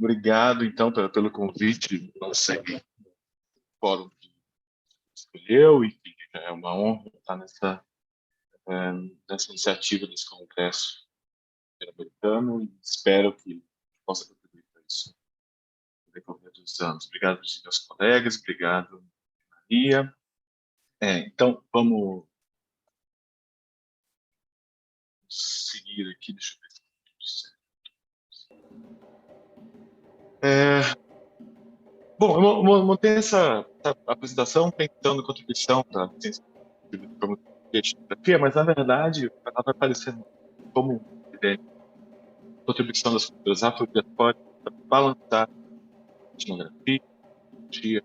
Obrigado, então, pelo convite. Não sei o fórum que escolheu, e é uma honra estar nessa iniciativa desse congresso americano e espero que possa contribuir para isso no decorrer dos anos. Obrigado aos meus colegas, obrigado, Maria. Então, vamos seguir aqui, deixa eu ver. Bom, eu montei essa apresentação pensando na contribuição para a ciência de etnografia, mas, na verdade, ela vai aparecer como contribuição das culturas afro-diaspóricas para balançar a etnografia, dia.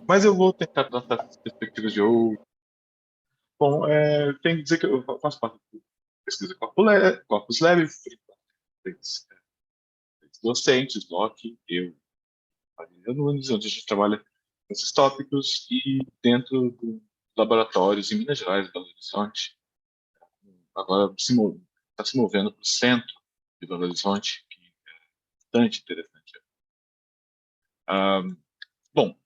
Mas eu vou tentar tratar essas perspectivas de outro. Bom, tenho que dizer que eu faço parte da pesquisa Corpus Lab, três docentes, Locke, eu, Maria Nunes, onde a gente trabalha nesses tópicos, e dentro do laboratórios em Minas Gerais, Belo Horizonte, agora está se movendo para o centro de Belo Horizonte, que é bastante interessante. Bom,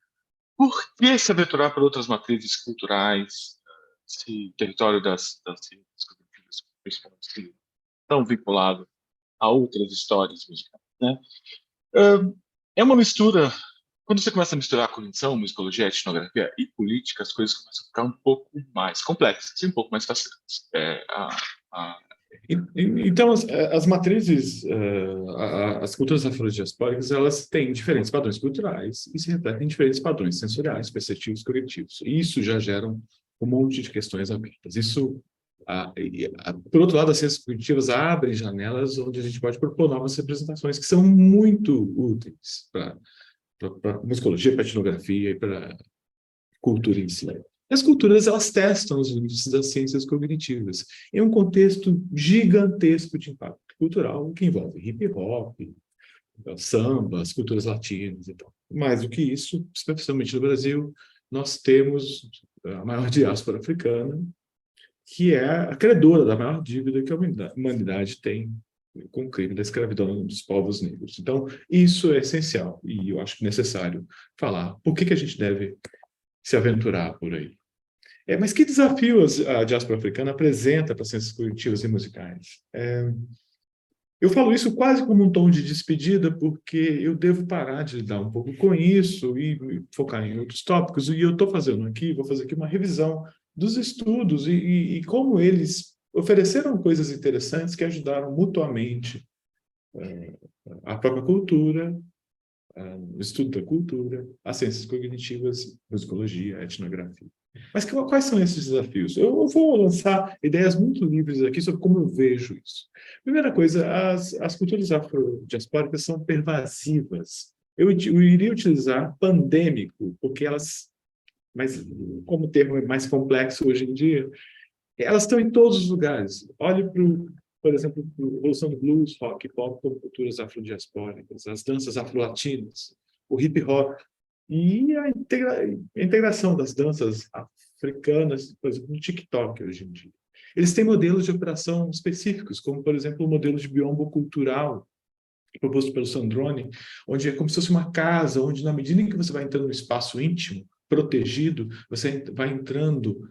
por que se aventurar por outras matrizes culturais, esse território das ciências cognitivas, principalmente, que estão vinculado a outras histórias musicais, né? É uma mistura. Quando você começa a misturar cognição, musicologia, etnografia e política, as coisas começam a ficar um pouco mais complexas e um pouco mais fascinantes. Então, as matrizes, as culturas afrodiaspóricas, elas têm diferentes padrões culturais e se refletem em diferentes padrões sensoriais, perceptivos, cognitivos. E isso já gera um monte de questões abertas. Isso, por outro lado, as ciências cognitivas abrem janelas onde a gente pode propor novas representações que são muito úteis para musicologia, para etnografia e para cultura em si. As culturas, elas testam os limites das ciências cognitivas em um contexto gigantesco de impacto cultural que envolve hip-hop, samba, as culturas latinas e tal. Mais do que isso, especialmente no Brasil, nós temos a maior diáspora africana, que é a credora da maior dívida que a humanidade tem com o crime da escravidão dos povos negros. Então, isso é essencial e eu acho necessário falar por que a gente deve se aventurar por aí. Mas que desafios a diáspora africana apresenta para as ciências cognitivas e musicais? Eu falo isso quase como um tom de despedida, porque eu devo parar de lidar um pouco com isso e focar em outros tópicos, e eu estou fazendo aqui, vou fazer aqui uma revisão dos estudos e como eles ofereceram coisas interessantes que ajudaram mutuamente a própria cultura, o estudo da cultura, as ciências cognitivas, musicologia, etnografia. Mas quais são esses desafios? Eu vou lançar ideias muito livres aqui sobre como eu vejo isso. Primeira coisa, as culturas afrodiaspóricas são pervasivas. Eu iria utilizar pandêmico, porque elas, mas como o termo é mais complexo hoje em dia, elas estão em todos os lugares. Olhe por exemplo, a evolução do blues, rock, pop, como culturas afrodiaspóricas, as danças afro-latinas, o hip hop, e a integração das danças africanas, por exemplo, no TikTok hoje em dia. Eles têm modelos de operação específicos, como, por exemplo, o modelo de biombo cultural, proposto pelo Sandrone, onde é como se fosse uma casa, onde, na medida em que você vai entrando no espaço íntimo, protegido, você vai entrando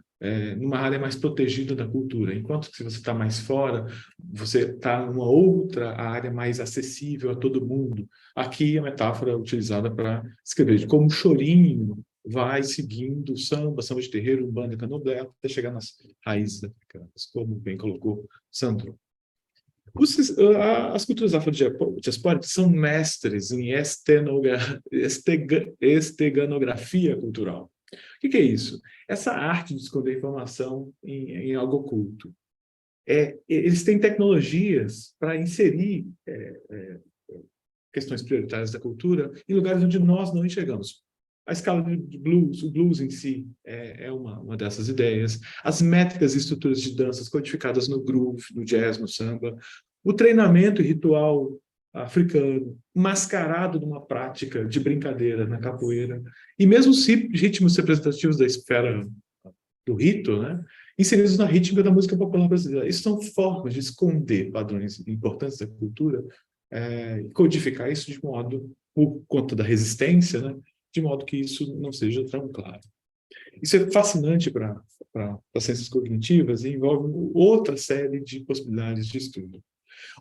numa área mais protegida da cultura, enquanto que se você está mais fora, você está numa outra área mais acessível a todo mundo. Aqui a metáfora é utilizada para escrever de como o chorinho vai seguindo samba, samba de terreiro, umbanda e candomblé, até chegar nas raízes africanas, como bem colocou Sandro. As culturas afrodiaspóricas são mestres em esteganografia cultural. O que é isso? Essa arte de esconder informação em algo oculto. Eles têm tecnologias para inserir questões prioritárias da cultura em lugares onde nós não enxergamos. A escala de blues, o blues em si é uma dessas ideias. As métricas e estruturas de danças codificadas no groove, no jazz, no samba. O treinamento e ritual africano, mascarado numa prática de brincadeira na capoeira. E mesmo os ritmos representativos da esfera do rito, né, inseridos na rítmica da música popular brasileira. Isso são formas de esconder padrões importantes da cultura, e codificar isso de modo, por conta da resistência, né, de modo que isso não seja tão claro. Isso é fascinante para as ciências cognitivas e envolve outra série de possibilidades de estudo.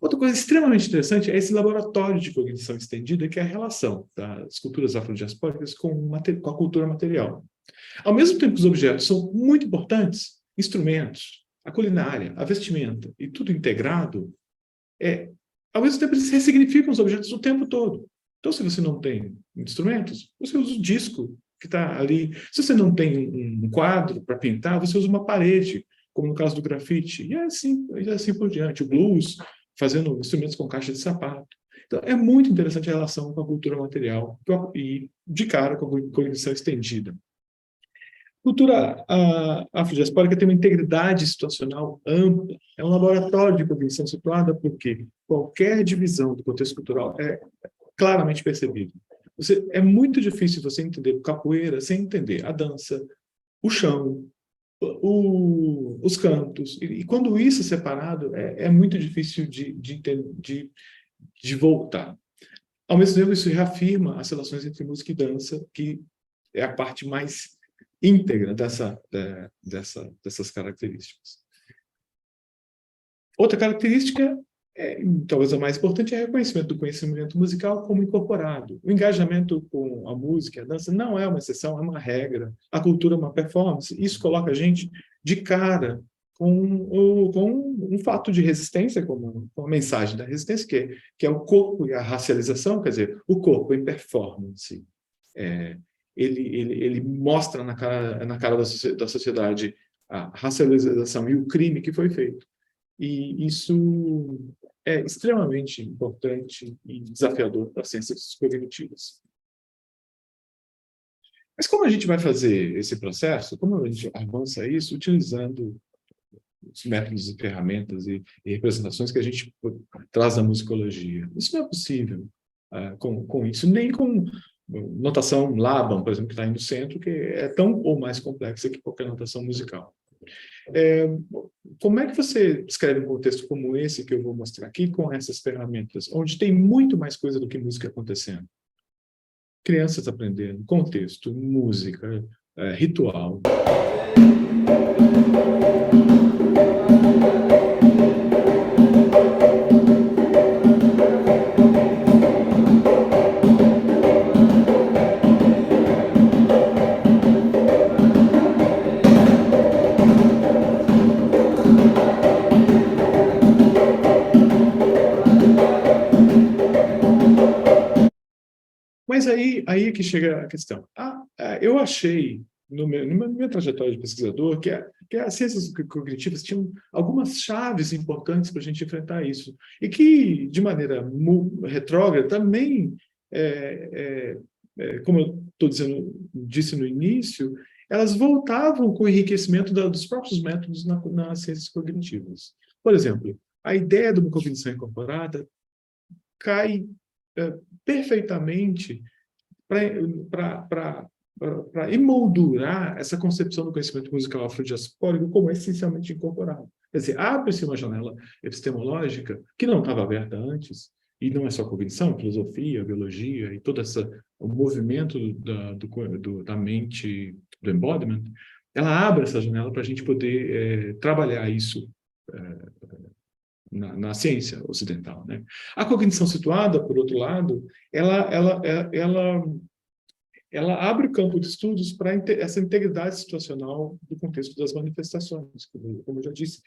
Outra coisa extremamente interessante é esse laboratório de cognição estendida, que é a relação das culturas afrodiaspóricas com a cultura material. Ao mesmo tempo que os objetos são muito importantes, instrumentos, a culinária, a vestimenta e tudo integrado, ao mesmo tempo eles ressignificam os objetos o tempo todo. Então, se você não tem instrumentos, você usa o disco que está ali. Se você não tem um quadro para pintar, você usa uma parede, como no caso do grafite. E assim por diante. O blues, fazendo instrumentos com caixa de sapato. Então, é muito interessante a relação com a cultura material e, de cara, com a cognição estendida. A cultura afrodiaspórica tem uma integridade situacional ampla, é um laboratório de cognição situada porque qualquer divisão do contexto cultural é claramente percebível. É muito difícil você entender capoeira sem entender a dança, o chão, os cantos. E quando isso é separado, é muito difícil de voltar. Ao mesmo tempo, isso reafirma as relações entre música e dança, que é a parte mais íntegra dessas características. Outra característica, talvez a mais importante, é o reconhecimento do conhecimento musical como incorporado. O engajamento com a música e a dança não é uma exceção, é uma regra. A cultura é uma performance. Isso coloca a gente de cara com um fato de resistência, como a mensagem da resistência, que é o corpo e a racialização, quer dizer, o corpo em performance. Ele mostra na cara da sociedade a racialização e o crime que foi feito. E isso é extremamente importante e desafiador para as ciências cognitivas. Mas como a gente vai fazer esse processo? Como a gente avança isso utilizando os métodos e ferramentas e representações que a gente traz da musicologia? Isso não é possível com isso, nem com notação Laban, por exemplo, que está aí no centro, que é tão ou mais complexa que qualquer notação musical. Como é que você escreve um contexto como esse que eu vou mostrar aqui com essas ferramentas, onde tem muito mais coisa do que música acontecendo? Crianças aprendendo, contexto, música, ritual. Mas aí é que chega a questão. Eu achei, na minha trajetória de pesquisador, que as ciências cognitivas tinham algumas chaves importantes para a gente enfrentar isso. E que, de maneira retrógrada, também, como eu disse no início, elas voltavam com o enriquecimento dos próprios métodos nas ciências cognitivas. Por exemplo, a ideia de uma cognição incorporada cai perfeitamente para emoldurar essa concepção do conhecimento musical afrodiaspórico como essencialmente incorporado. Quer dizer, abre-se uma janela epistemológica que não estava aberta antes, e não é só cognição, filosofia, biologia e todo o movimento da mente, do embodiment, ela abre essa janela para a gente poder trabalhar isso na ciência ocidental, né? A cognição situada, por outro lado, ela abre o campo de estudos para essa integridade situacional do contexto das manifestações, como eu já disse,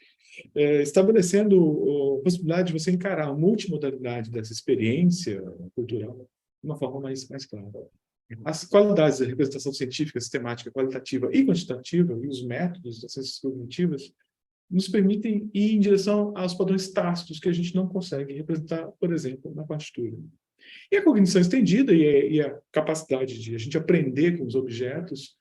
estabelecendo a possibilidade de você encarar a multimodalidade dessa experiência cultural de uma forma mais clara. As qualidades da representação científica, sistemática, qualitativa e quantitativa, e os métodos das ciências cognitivas, nos permitem ir em direção aos padrões tácitos que a gente não consegue representar, por exemplo, na partitura. E a cognição estendida e a capacidade de a gente aprender com os objetos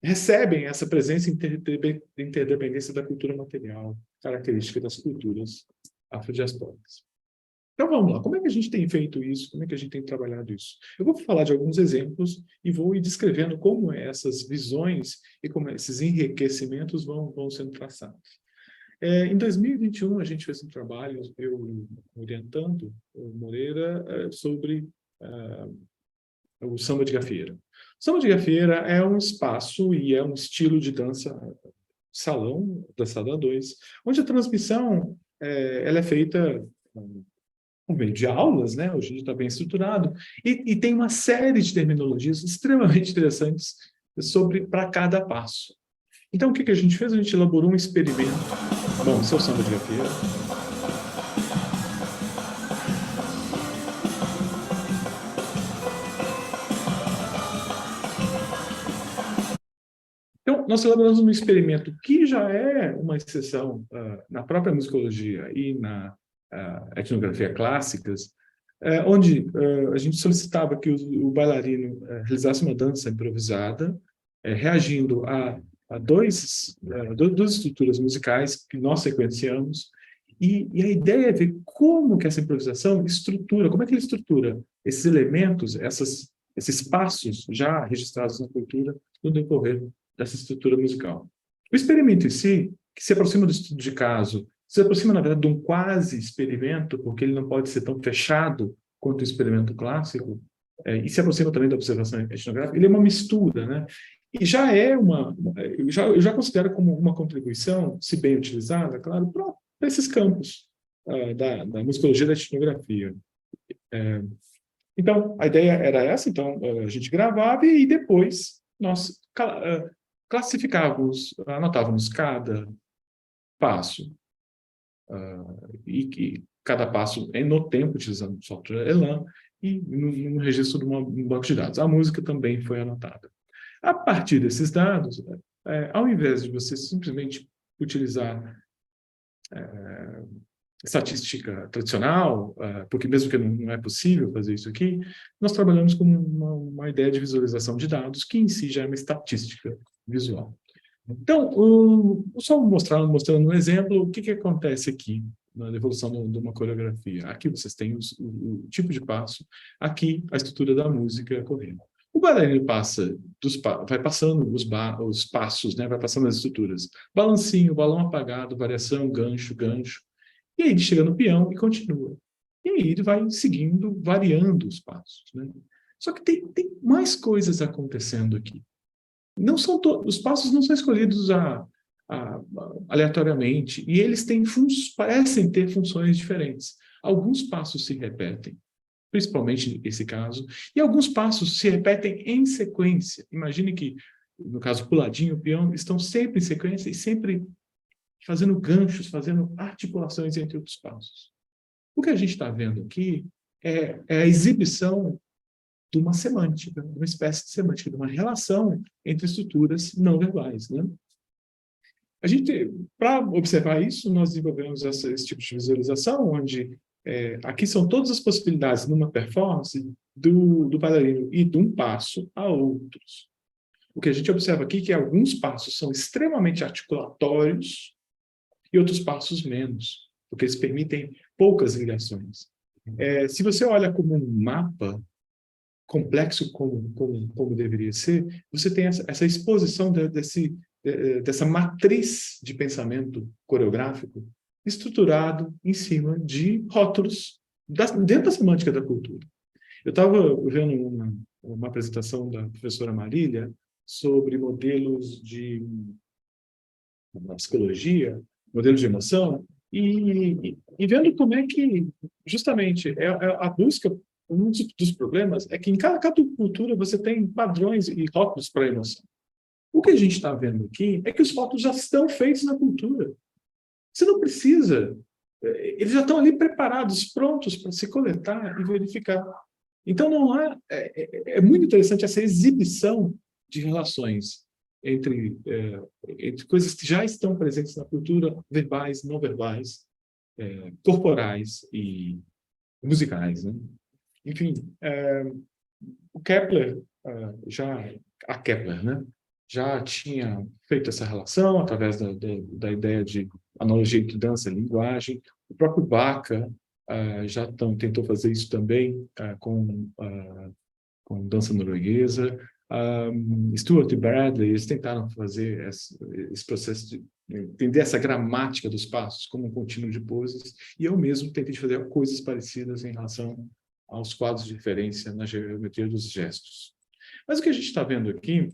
recebem essa presença interdependência da cultura material, característica das culturas afrodiaspóricas. Então vamos lá, como é que a gente tem feito isso? Como é que a gente tem trabalhado isso? Eu vou falar de alguns exemplos e vou ir descrevendo como essas visões e como esses enriquecimentos vão sendo traçados. Em 2021, a gente fez um trabalho, eu orientando o Moreira, sobre o samba de gafieira. O samba de gafieira é um espaço e é um estilo de dança, salão, dançado a dois, onde a transmissão ela é feita por meio de aulas, né? Hoje está bem estruturado, e tem uma série de terminologias extremamente interessantes sobre para cada passo. Então, o que a gente fez? A gente elaborou um experimento. Bom, esse é o samba de gafieira. Então, nós elaboramos um experimento que já é uma exceção na própria musicologia e na etnografia clássicas, onde a gente solicitava que o bailarino realizasse uma dança improvisada, reagindo a duas estruturas musicais que nós sequenciamos, e a ideia é ver como que essa improvisação estrutura, como é que ele estrutura esses elementos, esses passos já registrados na cultura no decorrer dessa estrutura musical. O experimento em si, que se aproxima do estudo de caso, se aproxima, na verdade, de um quase experimento, porque ele não pode ser tão fechado quanto o experimento clássico, e se aproxima também da observação etnográfica, ele é uma mistura, né? E já é eu já considero como uma contribuição, se bem utilizada, claro, para esses campos da musicologia e da etnografia. Então, a ideia era essa, então a gente gravava e depois nós classificávamos, anotávamos cada passo, e cada passo no tempo, utilizando o software Elan, e no registro de um banco de dados. A música também foi anotada. A partir desses dados, ao invés de você simplesmente utilizar estatística tradicional, porque mesmo que não é possível fazer isso aqui, nós trabalhamos com uma ideia de visualização de dados, que em si já é uma estatística visual. Então, só mostrando um exemplo, o que acontece aqui na evolução de uma coreografia. Aqui vocês têm o tipo de passo, aqui a estrutura da música correndo. O bailarino vai passando os passos, né? Vai passando as estruturas. Balancinho, balão apagado, variação, gancho, gancho. E aí ele chega no peão e continua. E aí ele vai seguindo, variando os passos, né? Só que tem mais coisas acontecendo aqui. Não são os passos não são escolhidos aleatoriamente, e eles parecem ter funções diferentes. Alguns passos se repetem, principalmente nesse caso, e alguns passos se repetem em sequência. Imagine que, no caso, puladinho e peão estão sempre em sequência e sempre fazendo ganchos, fazendo articulações entre outros passos. O que a gente está vendo aqui é a exibição de uma semântica, de uma espécie de semântica, de uma relação entre estruturas não verbais, né? Para observar isso, nós desenvolvemos esse tipo de visualização, onde aqui são todas as possibilidades numa performance do bailarino ir de um passo a outros. O que a gente observa aqui é que alguns passos são extremamente articulatórios e outros passos menos, porque eles permitem poucas ligações. Se você olha como um mapa, complexo como deveria ser, você tem essa exposição dessa matriz de pensamento coreográfico estruturado em cima de rótulos dentro da semântica da cultura. Eu estava vendo uma apresentação da professora Marília sobre modelos da psicologia, modelos de emoção, e vendo como é que, justamente, a busca. Um dos problemas é que em cada cultura você tem padrões e rótulos para a emoção. O que a gente está vendo aqui é que os rótulos já estão feitos na cultura. Você não precisa, eles já estão ali preparados, prontos para se coletar e verificar. Então, não há, é muito interessante essa exibição de relações entre coisas que já estão presentes na cultura, verbais, não verbais, corporais e musicais, né? Enfim, o Kepler, a Kepler, né, já tinha feito essa relação através da ideia de analogia entre dança e linguagem. O próprio Baca tentou fazer isso também com dança norueguesa. Stuart e Bradley, eles tentaram fazer esse processo de entender essa gramática dos passos como um contínuo de poses, e eu mesmo tentei fazer coisas parecidas em relação aos quadros de referência na geometria dos gestos. Mas o que a gente está vendo aqui,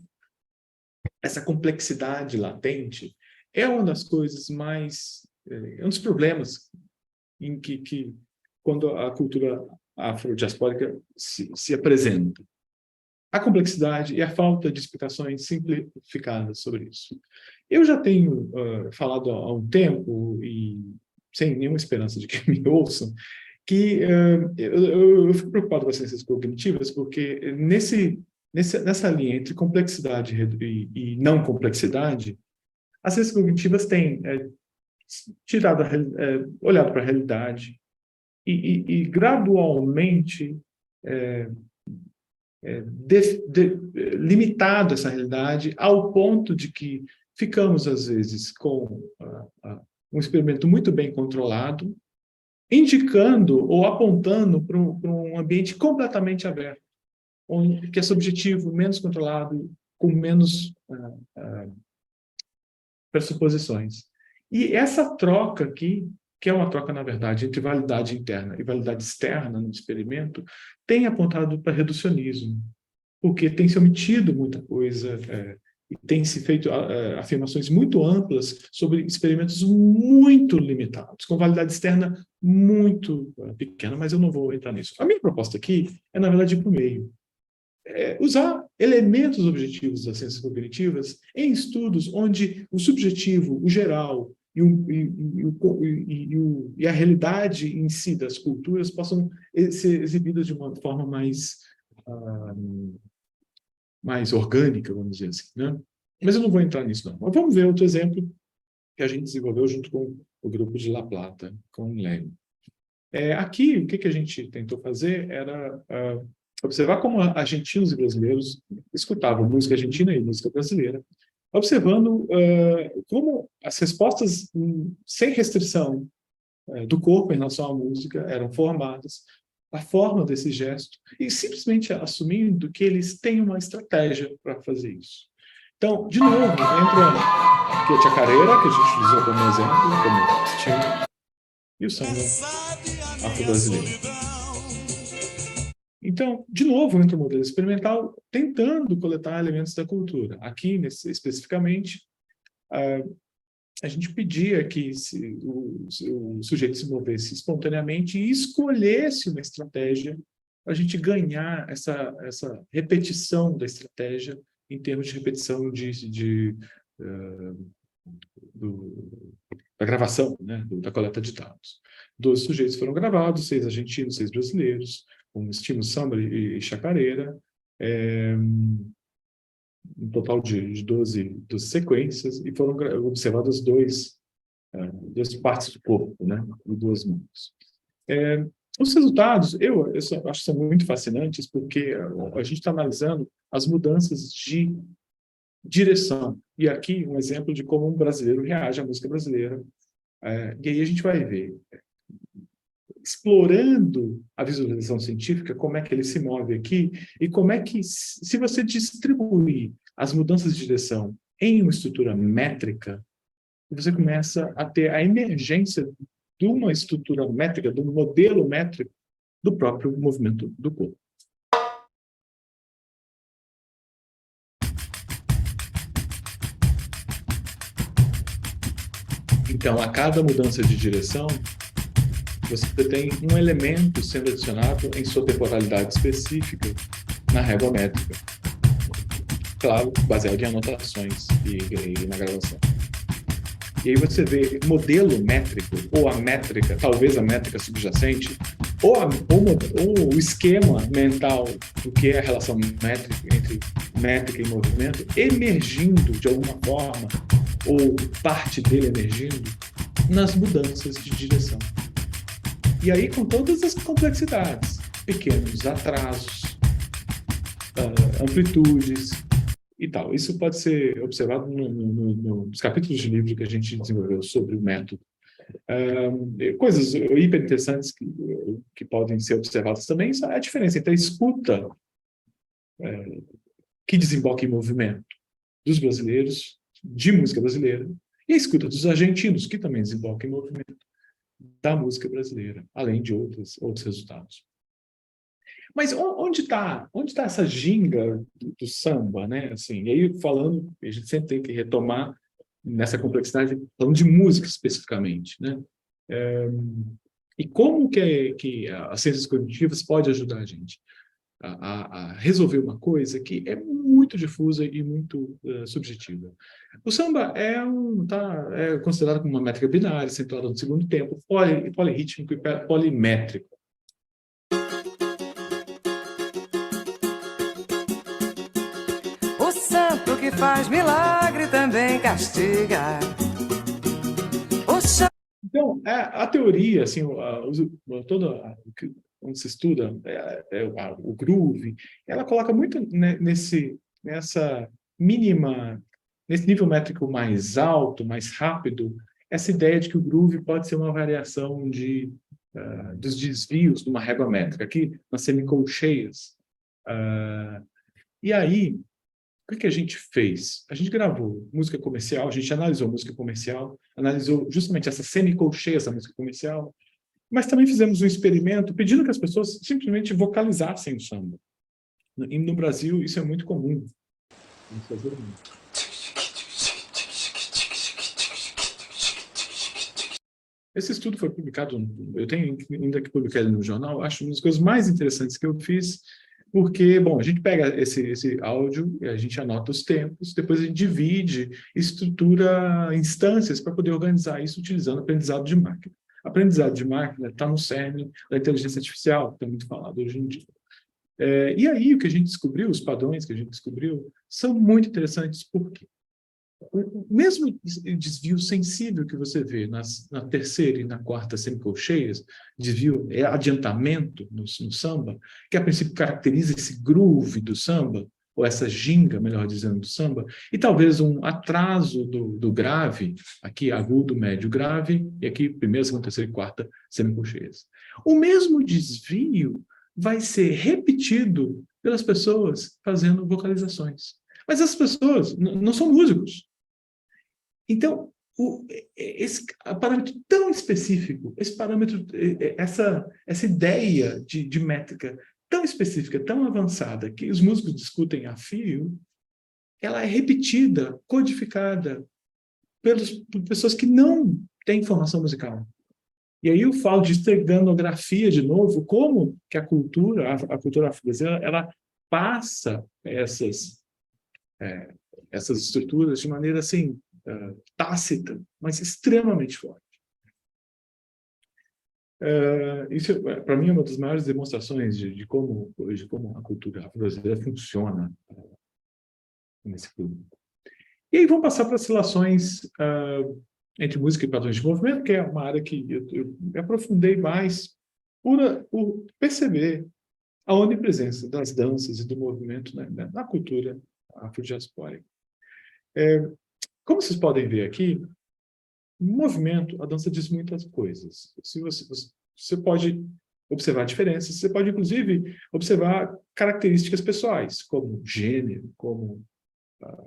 essa complexidade latente, é uma das coisas mais... é um dos problemas em que quando a cultura afrodiaspórica se apresenta. A complexidade e a falta de explicações simplificadas sobre isso. Eu já tenho falado há um tempo, e sem nenhuma esperança de que me ouçam, que eu fico preocupado com as ciências cognitivas, porque nessa linha entre complexidade e não complexidade, as ciências cognitivas têm olhado para a realidade e gradualmente limitado essa realidade ao ponto de que ficamos, às vezes, com um experimento muito bem controlado, indicando ou apontando para um ambiente completamente aberto, que é subjetivo, menos controlado, com menos pressuposições. E essa troca aqui, que é uma troca, na verdade, entre validade interna e validade externa no experimento, tem apontado para reducionismo, porque tem se omitido muita coisa e tem se feito afirmações muito amplas sobre experimentos muito limitados, com validade externa muito pequena, mas eu não vou entrar nisso. A minha proposta aqui é, na verdade, ir para o meio. Usar elementos objetivos das ciências cognitivas em estudos onde o subjetivo, o geral, e a realidade em si das culturas possam ser exibidas de uma forma mais orgânica, vamos dizer assim, né? Mas eu não vou entrar nisso, não. Mas vamos ver outro exemplo que a gente desenvolveu junto com o grupo de La Plata, com o Leme. Aqui, o que a gente tentou fazer era observar como argentinos e brasileiros escutavam música argentina e música brasileira, observando como as respostas sem restrição do corpo em relação à música eram formadas, a forma desse gesto, e simplesmente assumindo que eles têm uma estratégia para fazer isso. Então, de novo, entra aqui a chacareira, que a gente usou como exemplo, como estilo, e o samba afro-brasileiro. Então, de novo, entra o modelo experimental tentando coletar elementos da cultura. Aqui, especificamente, a gente pedia que o sujeito se movesse espontaneamente e escolhesse uma estratégia para a gente ganhar essa repetição da estratégia em termos de repetição da gravação, né, da coleta de dados. 12 sujeitos foram gravados, 6 argentinos, 6 brasileiros, com estilo samba e chacareira, um total de 12 sequências, e foram observadas duas partes do corpo, né, e 2 mãos. Os resultados, eu acho que são muito fascinantes, porque a gente está analisando as mudanças de direção. E aqui um exemplo de como um brasileiro reage à música brasileira. E aí a gente vai ver, explorando a visualização científica, como é que ele se move aqui, e como é que, se você distribuir as mudanças de direção em uma estrutura métrica, você começa a ter a emergência de uma estrutura métrica, de um modelo métrico do próprio movimento do corpo. Então, a cada mudança de direção, você tem um elemento sendo adicionado em sua temporalidade específica na régua métrica. Claro, baseado em anotações e na gravação. E aí você vê modelo métrico, ou a métrica, talvez a métrica subjacente, ou o esquema mental do que é a relação métrica entre métrica e movimento, emergindo de alguma forma, ou parte dele emergindo, nas mudanças de direção. E aí, com todas as complexidades, pequenos atrasos, amplitudes e tal. Isso pode ser observado nos capítulos de livro que a gente desenvolveu sobre o método. Coisas hiper interessantes que podem ser observadas também é a diferença entre a escuta que desemboca em movimento dos brasileiros, de música brasileira, e a escuta dos argentinos, que também desemboca em movimento da música brasileira, além de outros resultados. Mas onde está essa ginga do samba, né? Assim, e aí falando, a gente sempre tem que retomar nessa complexidade, falando de música especificamente, né? E como que as ciências cognitivas podem ajudar a gente a resolver uma coisa que é muito difusa e muito subjetiva. O samba é considerado como uma métrica binária, centrada no segundo tempo, polirrítmico e polimétrico. O santo que faz milagre também castiga. Então, a teoria, assim, quando se estuda o groove, ela coloca muito nesse nível métrico mais alto, mais rápido, essa ideia de que o groove pode ser uma variação dos desvios de uma régua métrica, aqui nas semicolcheias. E aí, o que a gente fez? A gente gravou música comercial, a gente analisou música comercial, analisou justamente essas semicolcheias da música comercial, mas também fizemos um experimento pedindo que as pessoas simplesmente vocalizassem o samba. E no Brasil, isso é muito comum. Esse estudo foi publicado, eu tenho ainda que publicar ele no jornal, acho uma das coisas mais interessantes que eu fiz, porque, bom, a gente pega esse áudio e a gente anota os tempos, depois a gente divide, estrutura instâncias para poder organizar isso utilizando aprendizado de máquina. Aprendizado de máquina está no cerne da inteligência artificial, que é muito falado hoje em dia. E aí, o que a gente descobriu, os padrões que a gente descobriu, são muito interessantes, porque o mesmo desvio sensível que você vê na terceira e na quarta semicolcheias, desvio é adiantamento no samba, que a princípio caracteriza esse groove do samba, ou essa ginga, melhor dizendo, do samba, e talvez um atraso do grave, aqui agudo, médio, grave, e aqui primeira, segunda, terceira e quarta semicolcheias. O mesmo desvio vai ser repetido pelas pessoas fazendo vocalizações. Mas as pessoas não são músicos. Então, esse parâmetro tão específico, esse parâmetro, essa ideia de métrica tão específica, tão avançada, que os músicos discutem a fio, ela é repetida, codificada por pessoas que não têm formação musical. E aí eu falo de esteganografia de novo, como que a cultura afro-brasileira, ela passa essas estruturas de maneira assim, tácita, mas extremamente forte. Isso, para mim, é uma das maiores demonstrações de como a cultura afro-brasileira funciona nesse clube. E aí vamos passar para as relações entre música e padrões de movimento, que é uma área que eu me aprofundei mais por perceber a onipresença das danças e do movimento na cultura afrodiaspórica. Como vocês podem ver aqui, no movimento, a dança diz muitas coisas. Você pode observar diferenças, você pode, inclusive, observar características pessoais, como gênero, como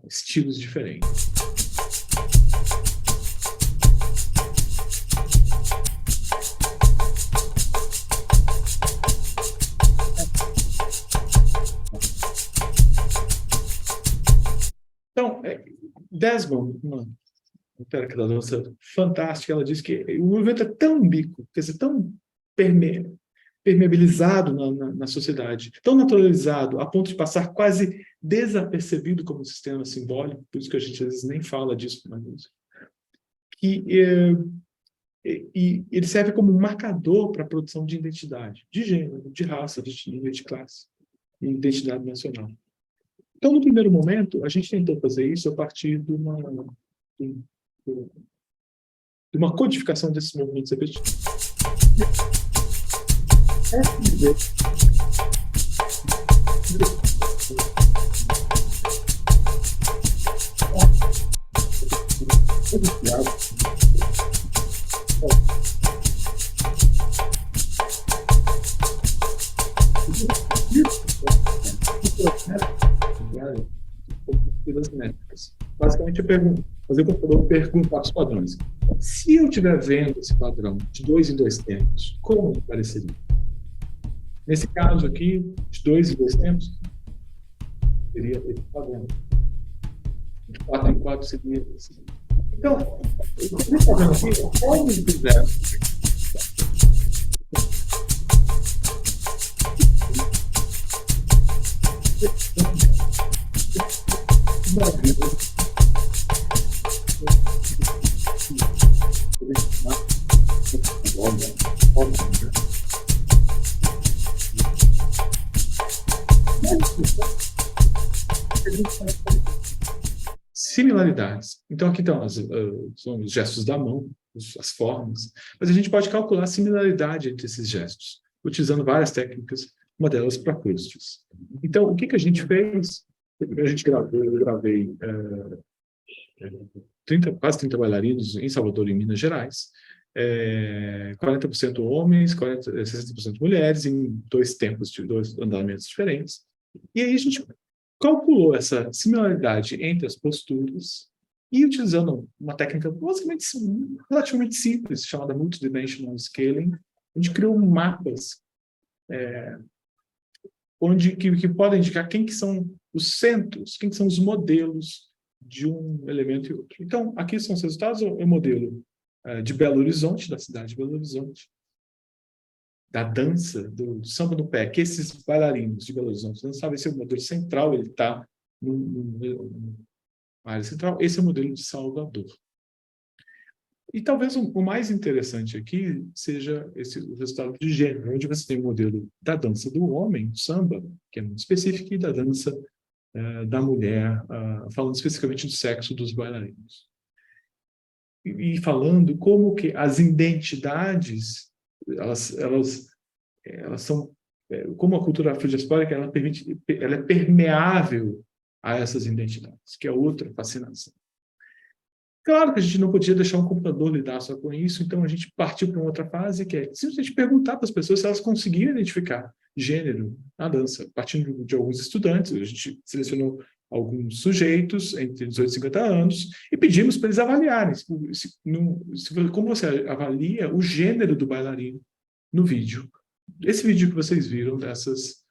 estilos diferentes. Então, Desmond, uma técnica da dança fantástica, ela diz que o movimento é tão umbíquo, quer dizer, tão permeabilizado na sociedade, tão naturalizado, a ponto de passar quase desapercebido como sistema simbólico, por isso que a gente às vezes nem fala disso na música, que ele serve como um marcador para a produção de identidade, de gênero, de raça, de etnia, de classe, e identidade nacional. Então, no primeiro momento, a gente tentou fazer isso a partir de uma codificação desses movimentos repetitivos. gente fazer o computador perguntar os padrões. Se eu estiver vendo esse padrão de 2 em 2 tempos, como ele pareceria? Nesse caso aqui, de 2 em 2 tempos, seria esse padrão. De 4 em 4 seria esse. Então, o que você está vendo aqui é como fizer. Similaridades. Então, aqui estão são os gestos da mão, as formas, mas a gente pode calcular a similaridade entre esses gestos, utilizando várias técnicas, uma delas para clusters. Então, o que a gente fez? Eu gravei quase 30 bailarinos em Salvador e Minas Gerais, 40% homens, 60% mulheres, em 2 tempos, de 2 andamentos diferentes. E aí a gente calculou essa similaridade entre as posturas e utilizando uma técnica basicamente relativamente simples, chamada Multidimensional Scaling, a gente criou mapas que podem indicar quem que são os centros, quem que são os modelos de um elemento e outro. Então, aqui são os resultados, o modelo de Belo Horizonte, da cidade de Belo Horizonte, da dança, do samba no pé, que esses bailarinos de Belo Horizonte dançavam. Esse é o modelo central, ele está na área central. Esse é o modelo de Salvador. E talvez o mais interessante aqui seja o resultado de gênero, onde você tem o modelo da dança do homem, do samba, que é muito específico, e da dança da mulher, falando especificamente do sexo dos bailarinos. E falando como que as identidades, elas são, como a cultura afrodiaspórica, ela é permeável a essas identidades, que é outra fascinação. Claro que a gente não podia deixar um computador lidar só com isso, então a gente partiu para uma outra fase, que é simplesmente perguntar para as pessoas se elas conseguiam identificar gênero na dança, partindo de alguns estudantes. A gente selecionou alguns sujeitos entre 18 e 50 anos e pedimos para eles avaliarem como você avalia o gênero do bailarino no vídeo. Esse vídeo que vocês viram dessas...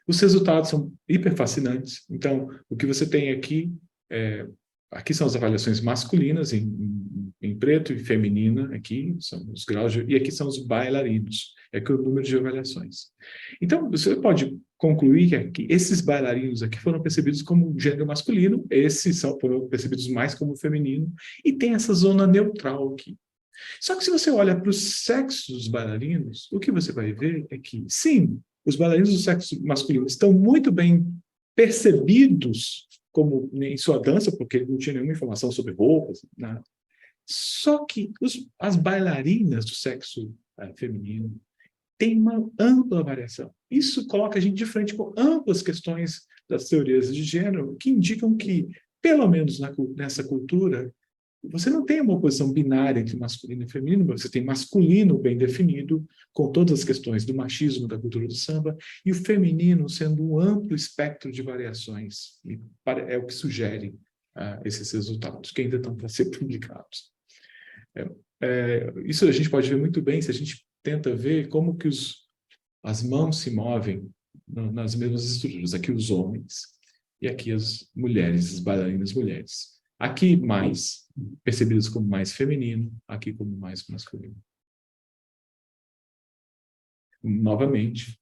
Os resultados são hiper fascinantes. Então, o que você tem aqui, aqui são as avaliações masculinas em preto e feminina, aqui são os graus, e aqui são os bailarinos, que é o número de avaliações. Então, você pode concluir que esses bailarinos aqui foram percebidos como gênero masculino, esses foram percebidos mais como feminino, e tem essa zona neutral aqui. Só que se você olha para os sexos dos bailarinos, o que você vai ver é que, sim, os bailarinos do sexo masculino estão muito bem percebidos como em sua dança, porque não tinha nenhuma informação sobre roupas, nada. Só que as bailarinas do sexo feminino têm uma ampla variação. Isso coloca a gente de frente com amplas questões das teorias de gênero que indicam que, pelo menos nessa cultura, você não tem uma oposição binária entre masculino e feminino, você tem masculino bem definido, com todas as questões do machismo, da cultura do samba, e o feminino sendo um amplo espectro de variações. E é o que sugere esses resultados, que ainda estão para ser publicados. Isso a gente pode ver muito bem se a gente tenta ver como que as mãos se movem nas mesmas estruturas. Aqui os homens, e aqui as mulheres, as bailarinas mulheres. Aqui mais percebidos como mais feminino, aqui como mais masculino. Novamente,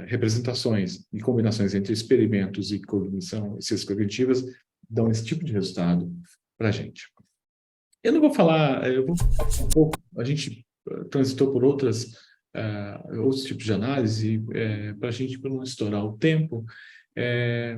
representações e combinações entre experimentos e cognição, ciências cognitivas, dão esse tipo de resultado para a gente. Eu não vou falar, um pouco, a gente transitou por outros tipos de análise, para a gente não estourar o tempo,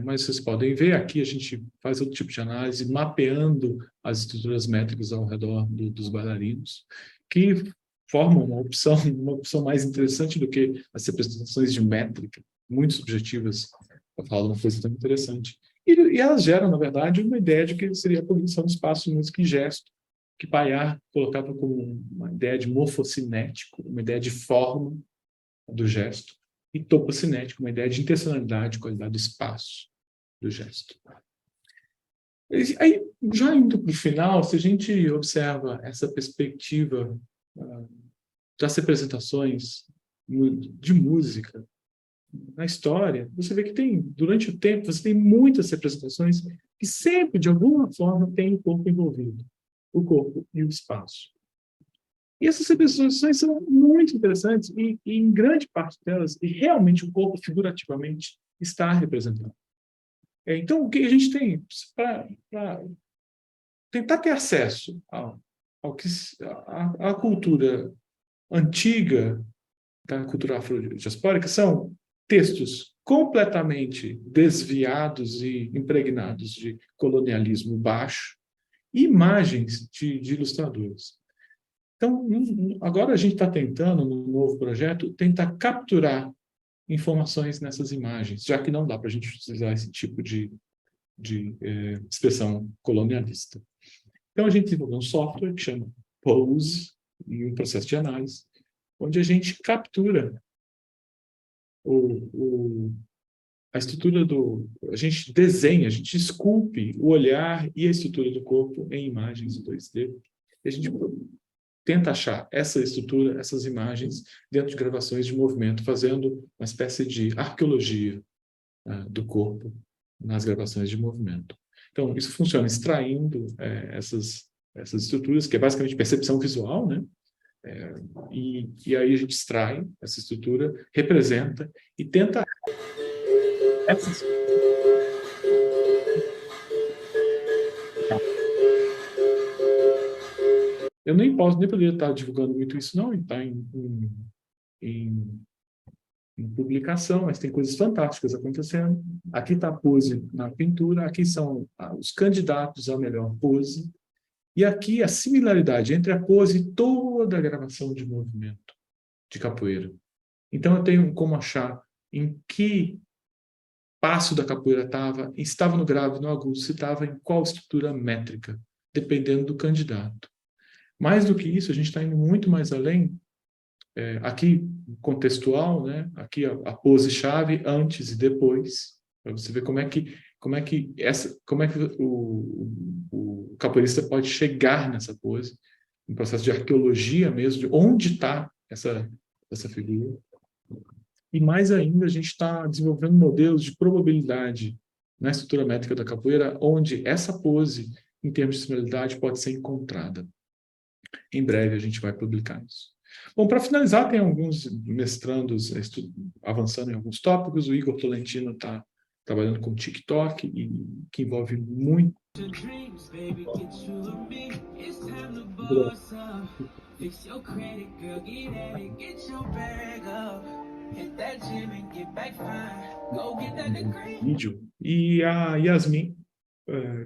mas vocês podem ver, aqui a gente faz outro tipo de análise, mapeando as estruturas métricas ao redor dos bailarinos, que formam uma opção mais interessante do que as representações de métrica, muito subjetivas, para falar de uma coisa tão interessante. E elas geram, na verdade, uma ideia de que seria a cognição do espaço, música e gesto, que Payard colocava como uma ideia de morfocinético, uma ideia de forma do gesto, e topocinética, uma ideia de intencionalidade, qualidade do espaço do gesto. Aí, já indo para o final, se a gente observa essa perspectiva das representações de música na história, você vê que durante o tempo, você tem muitas representações que sempre, de alguma forma, tem o corpo envolvido, o corpo e o espaço. E essas representações são muito interessantes e em grande parte delas, e realmente o corpo figurativamente está representado. Então, o que a gente tem para tentar ter acesso à cultura antiga da cultura afrodiaspórica são textos completamente desviados e impregnados de colonialismo baixo e imagens de ilustradores. Então, agora a gente está tentando, no novo projeto, tentar capturar informações nessas imagens, já que não dá para a gente utilizar esse tipo de expressão colonialista. Então, a gente desenvolveu um software que chama Pose, e um processo de análise, onde a gente captura a estrutura a gente desenha, a gente esculpe o olhar e a estrutura do corpo em imagens em 2D. E a gente tenta achar essa estrutura, essas imagens, dentro de gravações de movimento, fazendo uma espécie de arqueologia do corpo nas gravações de movimento. Então, isso funciona extraindo essas estruturas, que é basicamente percepção visual, né? E aí a gente extrai essa estrutura, representa e tenta... Eu nem poderia estar divulgando muito isso, não, está em publicação, mas tem coisas fantásticas acontecendo. Aqui está a pose na pintura, aqui são os candidatos à melhor pose, e aqui a similaridade entre a pose e toda a gravação de movimento de capoeira. Então eu tenho como achar em que passo da capoeira estava no grave, no agudo, se estava em qual estrutura métrica, dependendo do candidato. Mais do que isso, a gente está indo muito mais além, aqui contextual, né? Aqui a pose-chave antes e depois, para você ver como é que o capoeirista pode chegar nessa pose, um processo de arqueologia mesmo, de onde está essa figura. E mais ainda, a gente está desenvolvendo modelos de probabilidade na estrutura métrica da capoeira, onde essa pose, em termos de similaridade, pode ser encontrada. Em breve a gente vai publicar isso. Bom, para finalizar, tem alguns mestrandos avançando em alguns tópicos. O Igor Tolentino está trabalhando com TikTok, que envolve muito... vídeo. E a Yasmin,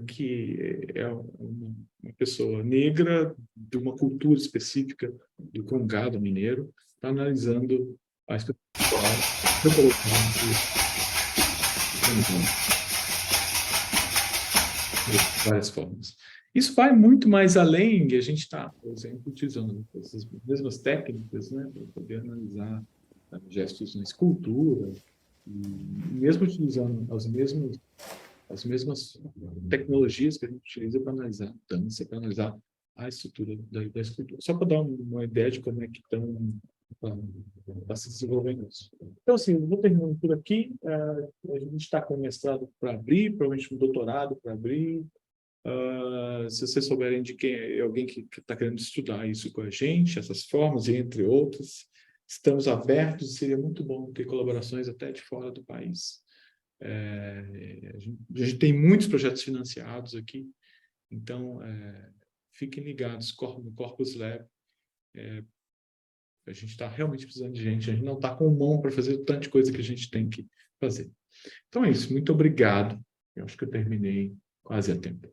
que é uma pessoa negra de uma cultura específica do Congado mineiro, está analisando a de várias formas. Isso vai muito mais além, e a gente está, por exemplo, utilizando essas mesmas técnicas, né, para poder analisar gestos na escultura, e mesmo utilizando as mesmas tecnologias que a gente utiliza para analisar a dança, para analisar a estrutura da escultura. Só para dar uma ideia de como é que está se desenvolvendo isso. Então, assim, eu vou terminando por aqui. A gente está com o mestrado para abrir, provavelmente um doutorado para abrir. Se vocês souberem de quem é alguém que está querendo estudar isso com a gente, essas formas, entre outras, estamos abertos e seria muito bom ter colaborações até de fora do país. A gente tem muitos projetos financiados aqui, então fiquem ligados no Corpus Lab. A gente está realmente precisando de gente, a gente não está com mão para fazer tanta coisa que a gente tem que fazer. Então é isso, muito obrigado. Eu acho que eu terminei quase a tempo.